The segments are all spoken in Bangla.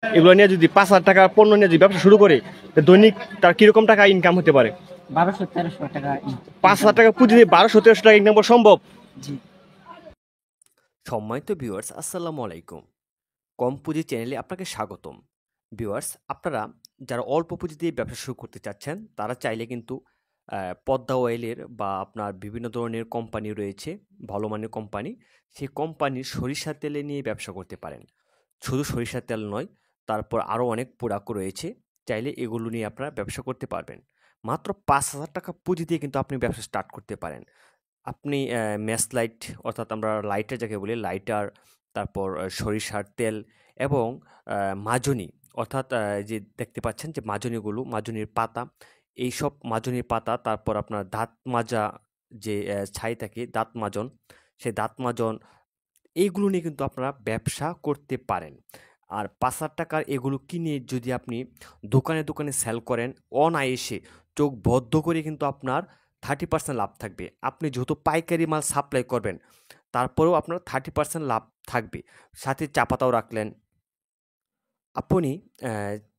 এগুলো নিয়ে যদি 5,000 টাকা পণ্য নিয়ে যদি ব্যবসা শুরু করে, দৈনিক তার কিরকম টাকা ইনকাম হতে পারে? 1200-1300 টাকা। 5,000 টাকা পুঁজি দিয়ে 1200-1300 টাকা ইনকাম করা সম্ভব? জি। সম্মানিত ভিউয়ার্স, আসসালামু আলাইকুম। কম পুঁজি চ্যানেলে আপনাকে স্বাগতম। ভিউয়ার্স, আপনারা যারা অল্প পুঁজি দিয়ে ব্যবসা শুরু করতে চাচ্ছেন তারা চাইলে কিন্তু পদ্মা অয়েলের বা আপনার বিভিন্ন ধরনের কোম্পানি রয়েছে, ভালো মানের কোম্পানি, সেই কোম্পানির সরিষার তেলে নিয়ে ব্যবসা করতে পারেন। শুধু সরিষার তেল নয়, তারপর আরও অনেক প্রোডাক্ট রয়েছে, চাইলে এগুলো নিয়ে আপনারা ব্যবসা করতে পারবেন। মাত্র 5,000 টাকা পুঁজি দিয়ে কিন্তু আপনি ব্যবসা স্টার্ট করতে পারেন। আপনি ম্যাচ লাইট, অর্থাৎ আমরা লাইটার যাকে বলি, লাইটার, তারপর সরিষার তেল এবং মাজনি, অর্থাৎ যে দেখতে পাচ্ছেন যে মাজনিগুলো, মাজনির পাতা, এইসব মাজনির পাতা, তারপর আপনার দাঁত মাজা যে ছাই থাকে, দাঁত মাজন, সেই দাঁত মাজন, এইগুলো নিয়ে কিন্তু আপনারা ব্যবসা করতে পারেন। আর 5,000 টাকার এগুলো কিনে যদি আপনি দোকানে দোকানে সেল করেন, অনায়াসে চোখ বদ্ধ করে কিন্তু আপনার 30% লাভ থাকবে। আপনি যেহেতু পাইকারি মাল সাপ্লাই করবেন, তারপরেও আপনার 30% লাভ থাকবে। সাথে চা পাতাও রাখলেন। আপনি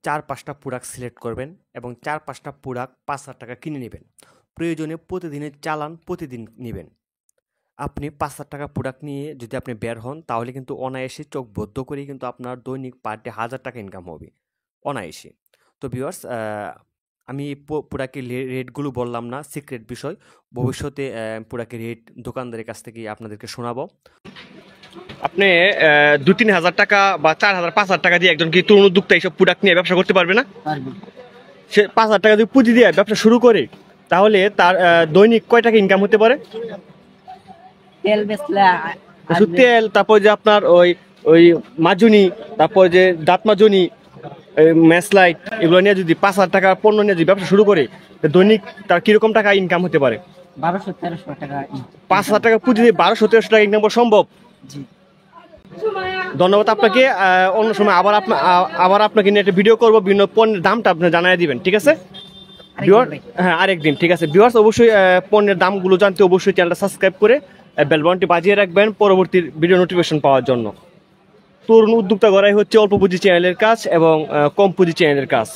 4-5টা প্রোডাক্ট সিলেক্ট করবেন এবং 4-5টা প্রোডাক্ট 5,000 টাকা কিনে নেবেন। প্রয়োজনে প্রতিদিনের চালান প্রতিদিন নেবেন। আপনি 5,000 টাকা প্রোডাক্ট নিয়ে যদি আপনি বের হন, তাহলে কিন্তু অনায়াসে চোখ বদ্ধ করেই কিন্তু আপনার দৈনিক পার ডে 1,000 টাকা ইনকাম হবে অনায়াসে। তো ভিউয়ার্স, আমি প্রোডাক্টের রেটগুলো বললাম না, সিক্রেট বিষয়। ভবিষ্যতে প্রোডাক্টের রেট দোকানদারের কাছ থেকে আপনাদেরকে শোনাবো। আপনি 2-3 হাজার টাকা বা 4,000-5,000 টাকা দিয়ে একজন কি তরুণ উদ্যোক্তা এইসব প্রোডাক্ট নিয়ে ব্যবসা করতে পারবে না? পারবে। সে 5,000 টাকা যদি পুঁজি দিয়ে ব্যবসা শুরু করে, তাহলে তার দৈনিক কয় টাকা ইনকাম হতে পারে? তেল বেচলে শুধু তেল, তারপর যে আপনার ওই ওই মাজুনি, তারপর যে দাঁত মাজুনি, ম্যাচ লাইট, এগুলো নিয়ে যদি 5,000 টাকা পণ্য নিয়ে যদি ব্যবসা শুরু করে, দৈনিক তার কিরকম টাকা ইনকাম হতে পারে? 1200-1300 টাকা। 5,000 টাকা পুঁজি দিয়ে 1200-1300 টাকা ইনকাম করা সম্ভব? জি। ধন্যবাদ আপনাকে। অন্য সময় আবার আপনাকে নিয়ে একটা ভিডিও করবো, বিভিন্ন পণ্যের দামটা আপনি জানিয়ে দিবেন, ঠিক আছে? হ্যাঁ, আরেকদিন, ঠিক আছে। ভিউয়ার্স, অবশ্যই পণ্যের দামগুলো জানতে অবশ্যই চ্যানেলটা সাবস্ক্রাইব করে বেল বাটনটি বাজিয়ে রাখবেন পরবর্তী ভিডিও নোটিফিকেশন পাওয়ার জন্য। তরুণ উদ্যোক্তা গড়াই হচ্ছে অল্প পুঁজি চ্যানেলের কাজ এবং কম পুঁজি চ্যানেলের কাজ।